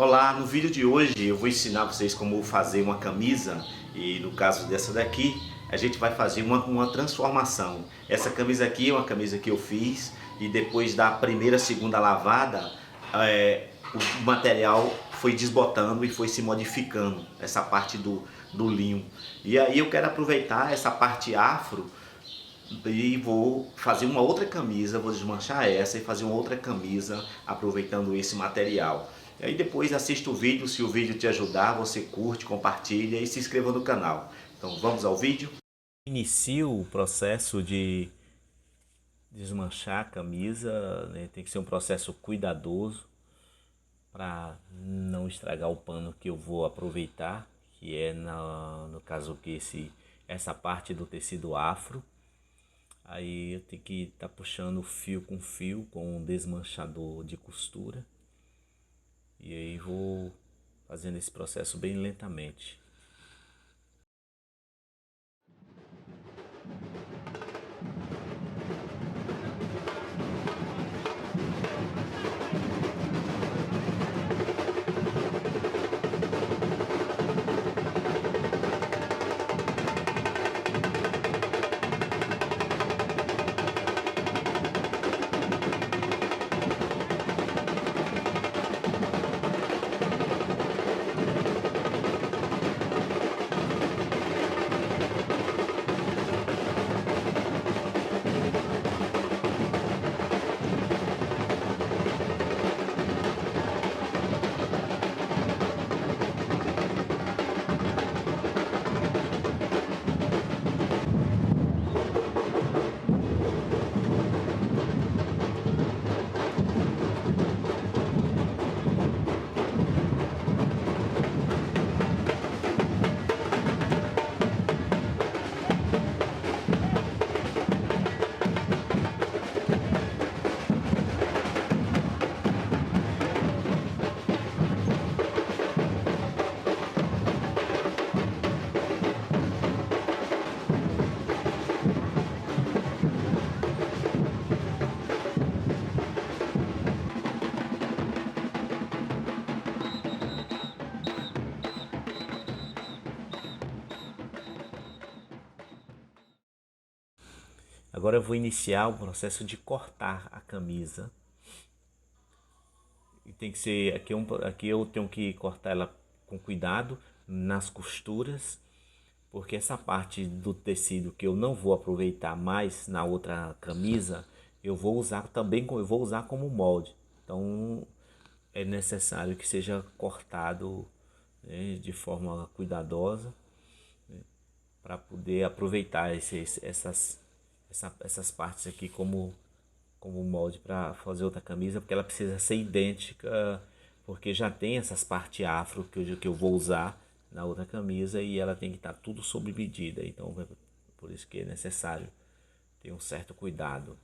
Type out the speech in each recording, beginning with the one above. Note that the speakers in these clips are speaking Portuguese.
Olá, no vídeo de hoje eu vou ensinar vocês como fazer uma camisa e no caso dessa daqui a gente vai fazer uma transformação. Essa camisa aqui é uma camisa que eu fiz e depois da primeira, segunda lavada o material foi desbotando e foi se modificando, essa parte do linho. E aí eu quero aproveitar essa parte afro e vou fazer uma outra camisa, vou desmanchar essa e fazer uma outra camisa aproveitando esse material. E aí depois assista o vídeo, se o vídeo te ajudar, você curte, compartilha e se inscreva no canal. Então vamos ao vídeo. Inicio o processo de desmanchar a camisa, né? Tem que ser um processo cuidadoso para não estragar o pano que eu vou aproveitar, que é no caso que essa parte do tecido afro. Aí eu tenho que estar puxando fio com um desmanchador de costura. E aí vou fazendo esse processo bem lentamente. Agora eu vou iniciar o processo de cortar a camisa. E tem que ser aqui eu tenho que cortar ela com cuidado nas costuras, porque essa parte do tecido que eu não vou aproveitar mais na outra camisa, eu vou usar também, eu vou usar como molde. Então é necessário que seja cortado, né, de forma cuidadosa, né, para poder aproveitar essas partes aqui como molde para fazer outra camisa, porque ela precisa ser idêntica, porque já tem essas partes afro que eu vou usar na outra camisa e ela tem que estar tudo sob medida. Então por isso que é necessário ter um certo cuidado.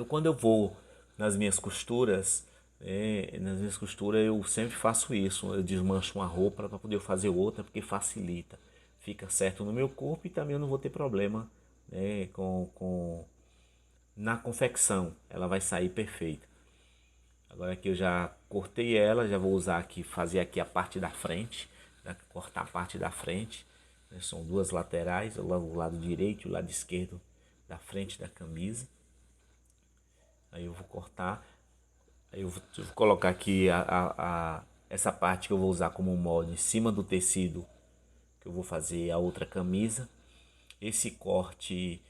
Quando eu vou nas minhas costuras, eu sempre faço isso. Eu desmancho uma roupa para poder fazer outra, porque facilita, fica certo no meu corpo e também eu não vou ter problema, né, na confecção. Ela vai sair perfeita. Agora aqui eu já cortei ela, já vou usar aqui, fazer aqui a parte da frente, né, cortar a parte da frente, né, são duas laterais, o lado direito e o lado esquerdo da frente da camisa. Aí eu vou cortar, aí eu vou colocar aqui essa parte que eu vou usar como molde em cima do tecido que eu vou fazer a outra camisa. Esse corte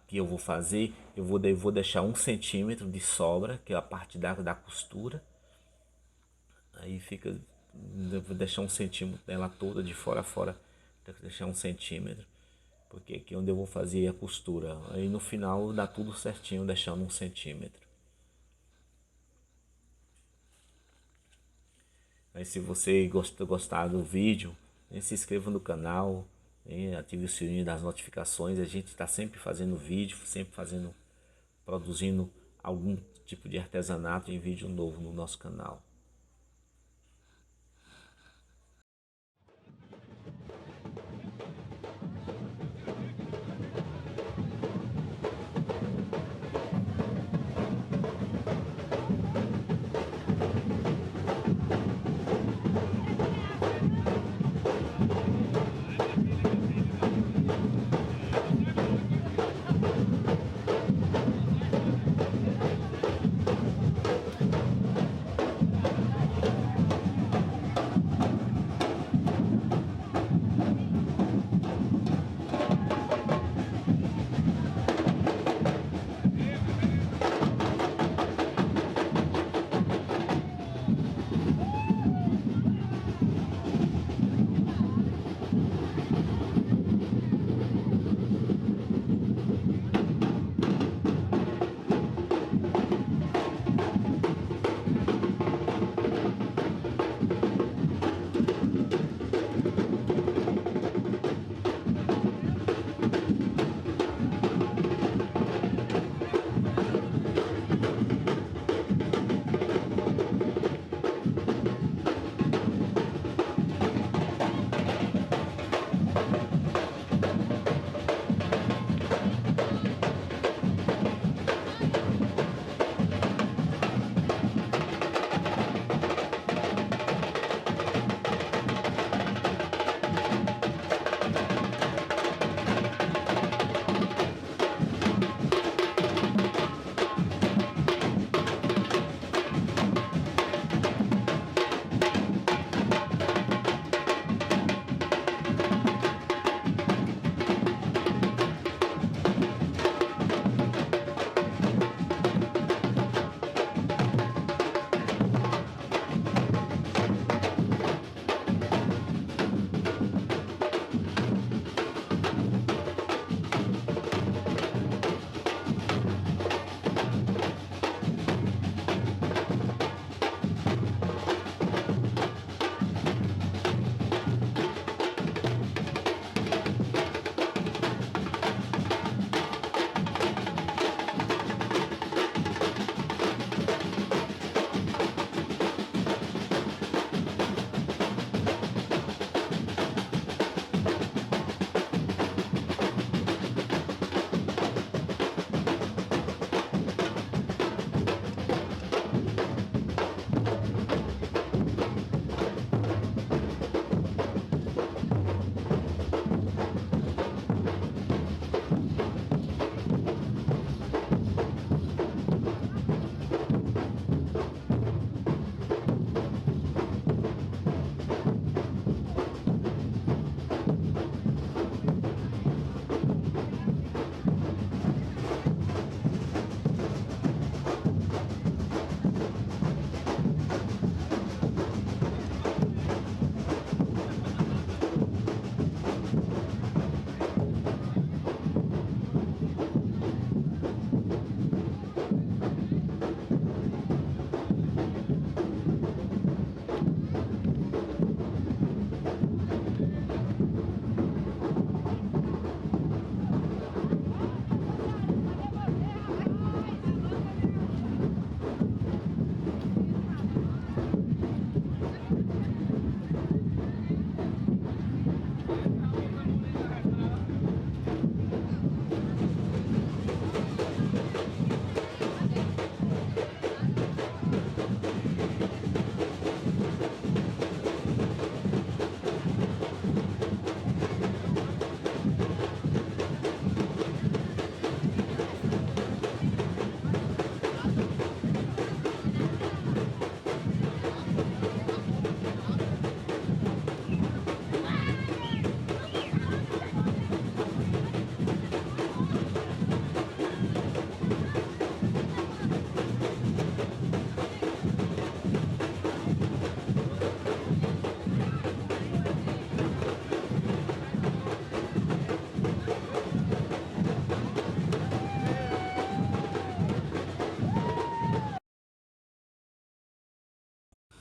que eu vou fazer, eu vou deixar 1 cm de sobra, que é a parte da costura. Aí fica, eu vou deixar 1 cm dela toda de fora a fora, deixar 1 cm, porque aqui é onde eu vou fazer a costura. Aí no final dá tudo certinho, deixando 1 cm. Aí se você gostar do vídeo, se inscreva no canal, ative o sininho das notificações. A gente está sempre fazendo vídeo, produzindo algum tipo de artesanato em vídeo novo no nosso canal.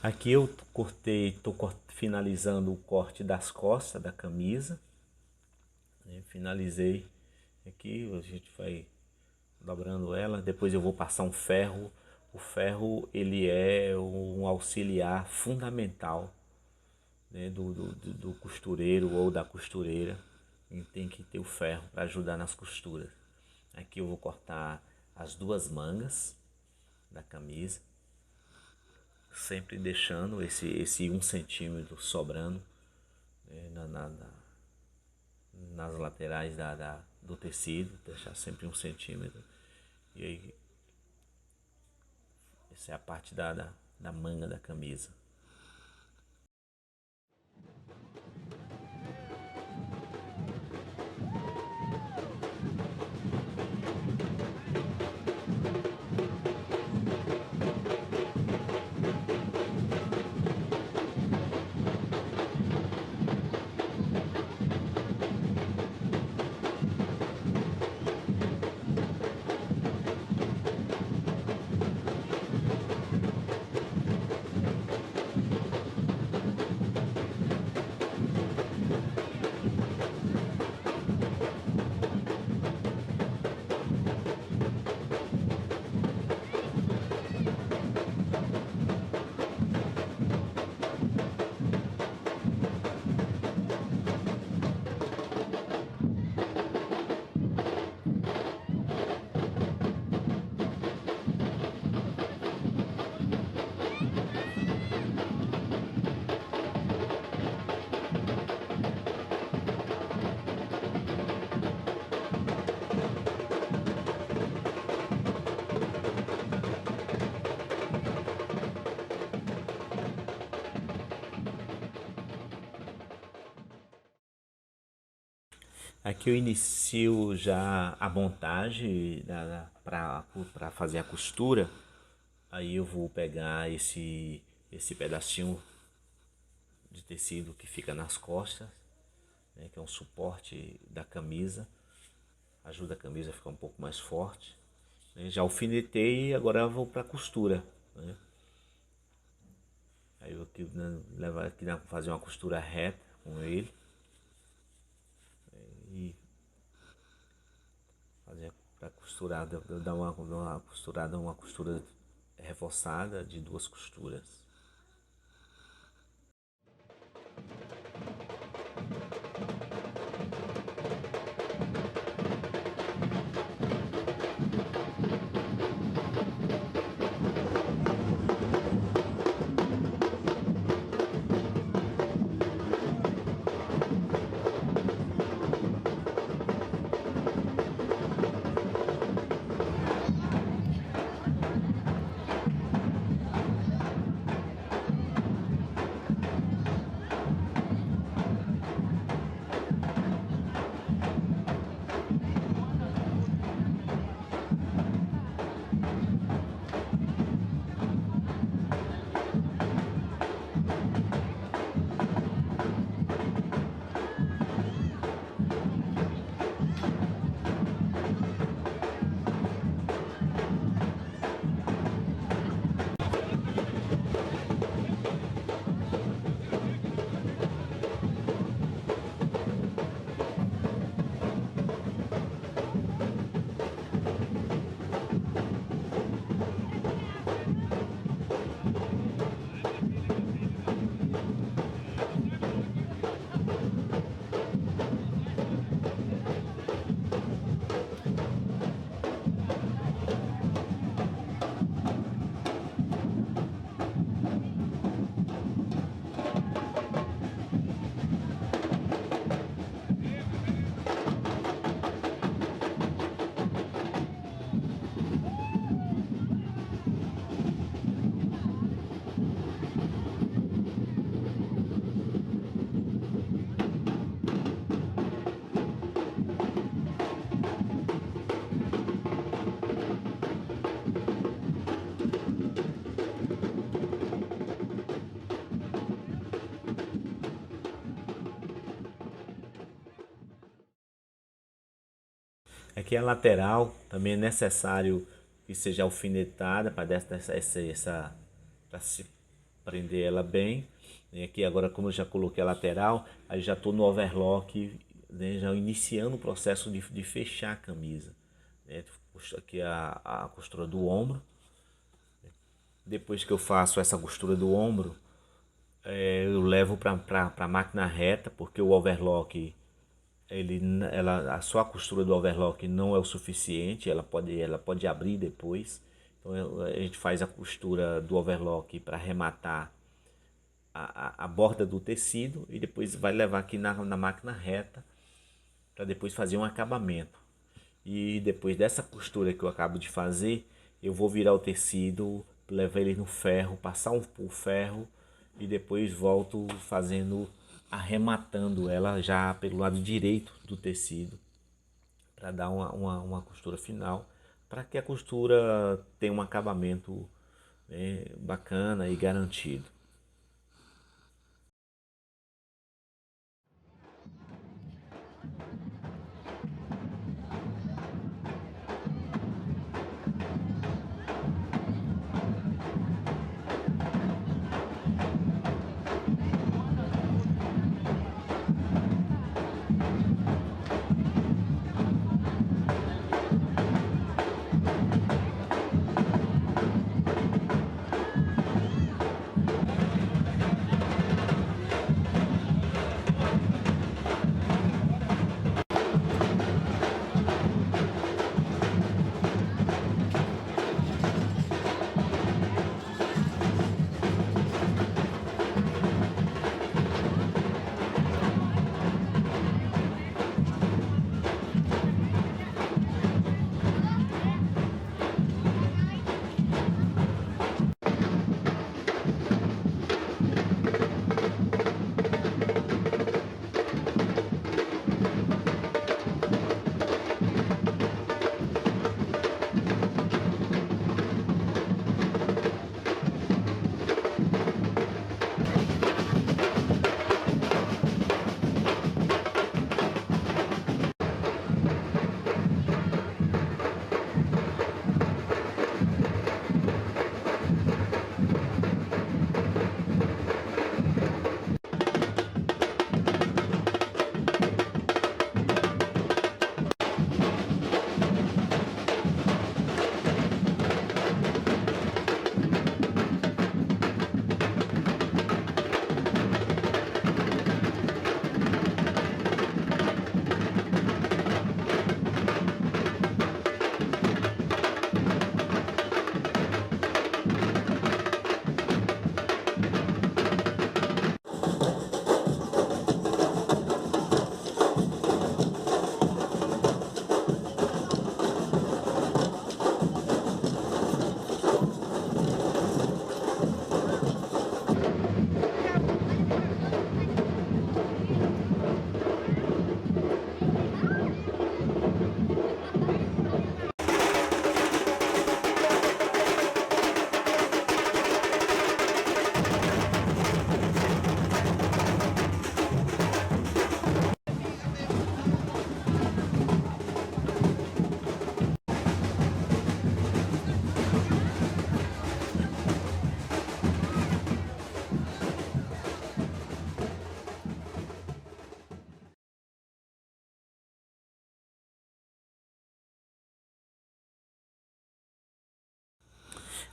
Aqui eu cortei, estou finalizando o corte das costas da camisa. Finalizei aqui, a gente vai dobrando ela. Depois eu vou passar um ferro. O ferro ele é um auxiliar fundamental, né, do costureiro ou da costureira. A gente tem que ter o ferro para ajudar nas costuras. Aqui eu vou cortar as duas mangas da camisa, sempre deixando esse 1 centímetro sobrando, né, nas laterais do tecido, deixar sempre 1 centímetro. E aí, essa é a parte da manga da camisa. Aqui eu inicio já a montagem para fazer a costura. Aí eu vou pegar esse pedacinho de tecido que fica nas costas, né, que é um suporte da camisa, ajuda a camisa a ficar um pouco mais forte, né. Já alfinetei e agora eu vou para a costura, né. Aí eu aqui, né, levar aqui, fazer uma costura reta com ele e fazer para costurar, dar uma costurada, uma costura reforçada de 2 costuras. Aqui a lateral também é necessário que seja alfinetada para prender ela bem. E aqui agora, como eu já coloquei a lateral, aí já estou no overlock, né, já iniciando o processo de fechar a camisa, né? Aqui a costura do ombro. Depois que eu faço essa costura do ombro, eu levo para a máquina reta, porque o overlock, só a costura do overlock não é o suficiente, ela pode abrir depois. Então a gente faz a costura do overlock para arrematar a borda do tecido e depois vai levar aqui na máquina reta para depois fazer um acabamento. E depois dessa costura que eu acabo de fazer, eu vou virar o tecido, levar ele no ferro, passar por ferro e depois volto fazendo, arrematando ela já pelo lado direito do tecido para dar uma costura final, para que a costura tenha um acabamento, né, bacana e garantido.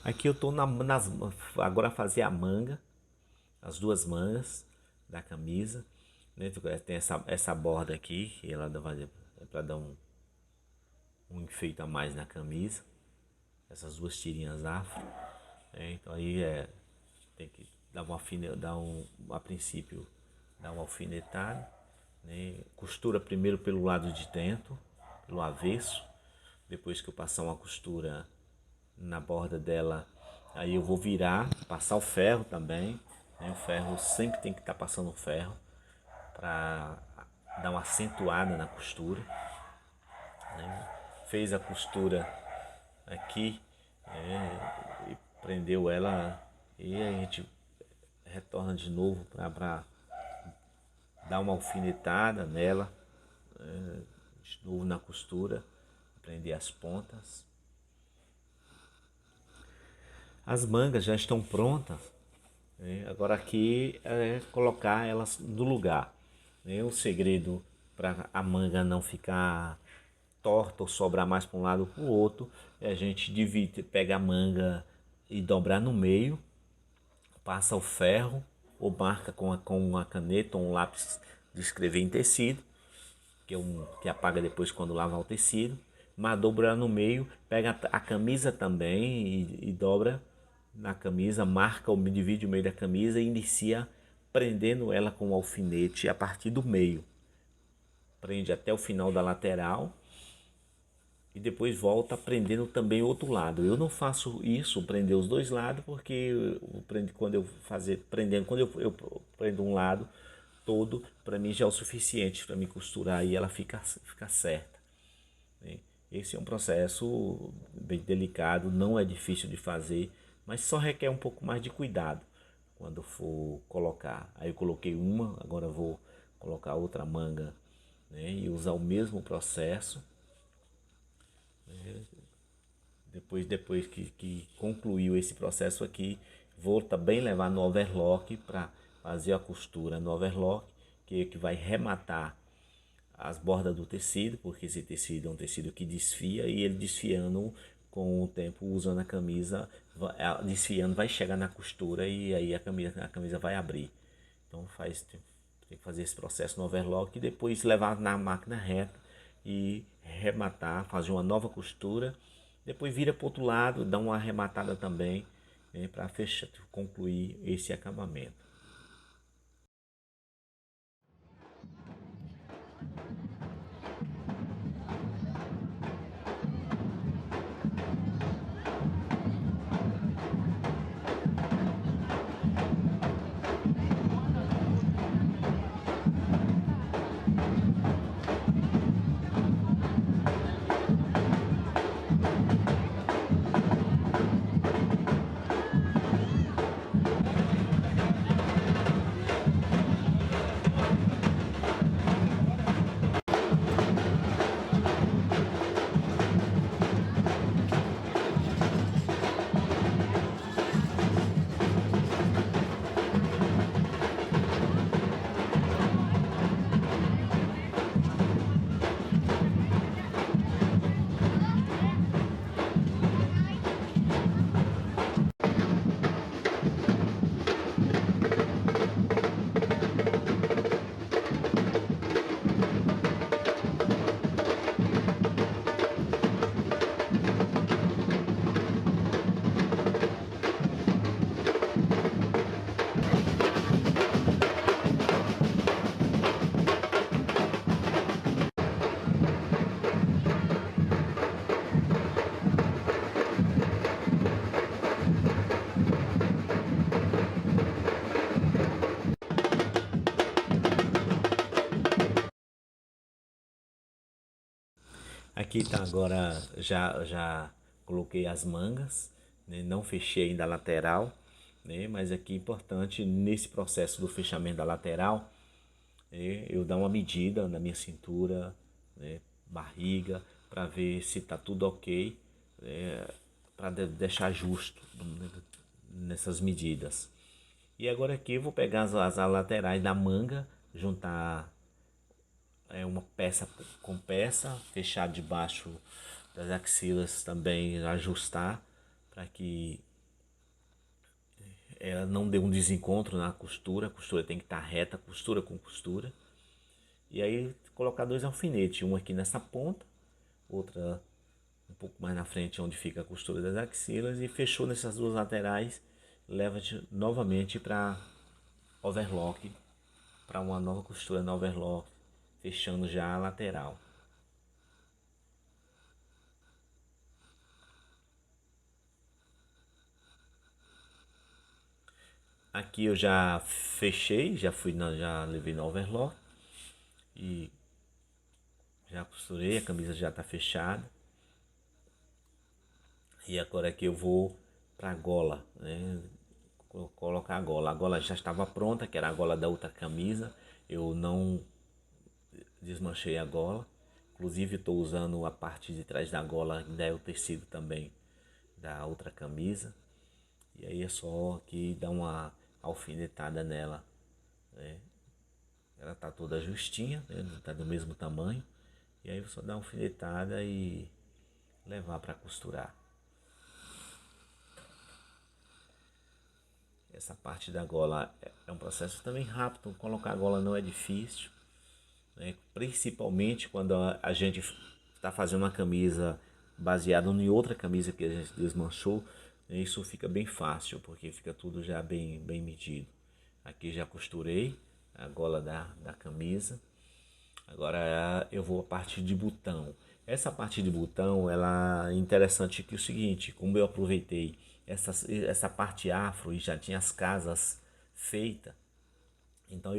Aqui eu estou agora fazer a manga, as duas mangas da camisa, né? Tem essa borda aqui, que ela é para dar um enfeite a mais na camisa, essas duas tirinhas afro, né? Então aí tem que dar a princípio dar uma alfinetada, né? Costura primeiro pelo lado de dentro, pelo avesso. Depois que eu passar uma costura na borda dela, aí eu vou virar, passar o ferro também, né? O ferro sempre tem que estar passando o ferro para dar uma acentuada na costura, né? Fez a costura aqui, e prendeu ela, e a gente retorna de novo para dar uma alfinetada nela, de novo na costura, prender as pontas. As mangas já estão prontas, né? Agora aqui é colocar elas no lugar, né? O segredo para a manga não ficar torta ou sobrar mais para um lado ou para o outro é a gente divide, pega a manga e dobrar no meio, passa o ferro ou marca com uma caneta ou um lápis de escrever em tecido, que apaga depois quando lavar o tecido, mas dobra no meio, pega a camisa também e dobra na camisa, marca, divide o meio da camisa e inicia prendendo ela com um alfinete a partir do meio. Prende até o final da lateral e depois volta prendendo também o outro lado. Eu não faço isso, prender os dois lados, porque quando eu fazer prendendo, quando eu prendo um lado todo, para mim já é o suficiente para me costurar e ela fica certa, né? Esse é um processo bem delicado, não é difícil de fazer, mas só requer um pouco mais de cuidado quando for colocar. Aí eu coloquei uma, agora eu vou colocar outra manga, né, e usar o mesmo processo. Depois que concluiu esse processo aqui, vou também levar no overlock para fazer a costura no overlock, que vai rematar as bordas do tecido, porque esse tecido é um tecido que desfia e ele desfiando com o tempo, usando a camisa, desfiando, vai chegar na costura e aí a camisa vai abrir. Então tem que fazer esse processo no overlock e depois levar na máquina reta e rematar, fazer uma nova costura. Depois vira para o outro lado, dá uma arrematada também, né, para fechar, concluir esse acabamento. Aqui tá agora, já coloquei as mangas, né? Não fechei ainda a lateral, né? Mas aqui é importante nesse processo do fechamento da lateral, né, eu dar uma medida na minha cintura, né, barriga, para ver se tá tudo ok, né, para deixar justo, né, nessas medidas. E agora aqui eu vou pegar as laterais da manga, juntar uma peça com peça, fechar debaixo das axilas também, ajustar para que ela não dê um desencontro na costura. A costura tem que estar reta, costura com costura. E aí colocar dois alfinetes, um aqui nessa ponta, outra um pouco mais na frente onde fica a costura das axilas, e fechou nessas duas laterais, leva novamente para overlock, para uma nova costura no overlock, fechando já a lateral. Aqui eu já fechei, já levei no overlock e já costurei, a camisa já está fechada. E agora aqui eu vou para a gola, né? Colocar a gola. A gola já estava pronta, que era a gola da outra camisa. Eu não desmanchei a gola. Inclusive estou usando a parte de trás da gola, ainda é o tecido também da outra camisa. E aí é só aqui dar uma alfinetada nela, né? Ela tá toda justinha, né? Não tá do mesmo tamanho. E aí você só dá uma alfinetada e levar para costurar. Essa parte da gola é um processo também rápido. Colocar a gola não é difícil, né? Principalmente quando a gente está fazendo uma camisa baseada em outra camisa que a gente desmanchou, né? Isso fica bem fácil, porque fica tudo já bem medido. Aqui já costurei a gola da camisa. Agora eu vou a parte de botão. Essa parte de botão, ela é interessante que é o seguinte, como eu aproveitei essa parte afro e já tinha as casas feitas, então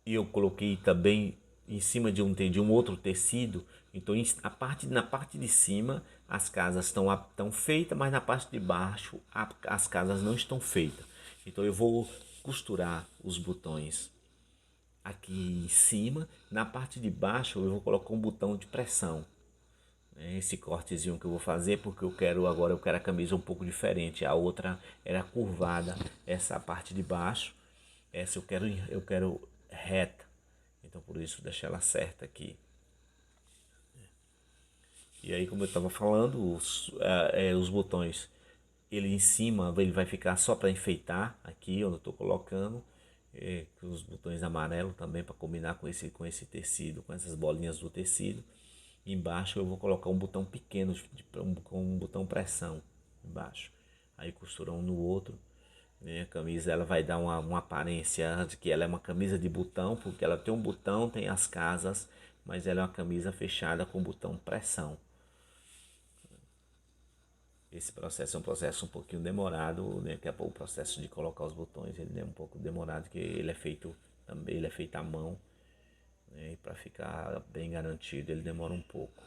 eu coloquei também em cima de um outro tecido. Então na parte de cima as casas estão feitas, mas na parte de baixo as casas não estão feitas. Então eu vou costurar os botões aqui em cima. Na parte de baixo eu vou colocar um botão de pressão. Esse cortezinho que eu vou fazer, porque eu quero a camisa um pouco diferente. A outra era curvada, essa parte de baixo. Essa eu quero reta. Então por isso deixar ela certa aqui. E aí, como eu estava falando, os botões, ele em cima ele vai ficar só para enfeitar aqui onde eu estou colocando. Os botões amarelos também para combinar com esse tecido, com essas bolinhas do tecido. Embaixo eu vou colocar um botão pequeno com um botão pressão embaixo. Aí costura um no outro. A camisa ela vai dar uma aparência de que ela é uma camisa de botão, porque ela tem um botão, tem as casas, mas ela é uma camisa fechada com botão pressão. Esse processo é um processo um pouquinho demorado, né? Que é o processo de colocar os botões, ele é um pouco demorado, porque ele é feito à mão, né? E para ficar bem garantido ele demora um pouco.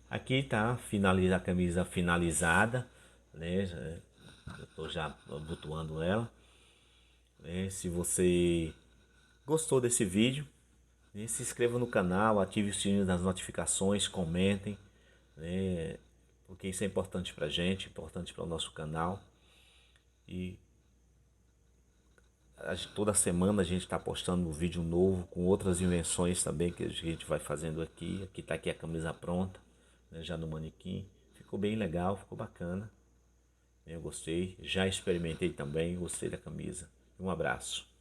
Aqui tá a camisa finalizada, né? Eu tô já abotoando ela, né? Se você gostou desse vídeo, né, se inscreva no canal, ative o sininho das notificações, comentem, né? Porque isso é importante pra gente, importante para o nosso canal. E toda semana a gente está postando um vídeo novo com outras invenções também que a gente vai fazendo aqui. Aqui tá aqui a camisa pronta, né, já no manequim. Ficou bem legal, ficou bacana. Eu gostei, já experimentei também, gostei da camisa. Um abraço.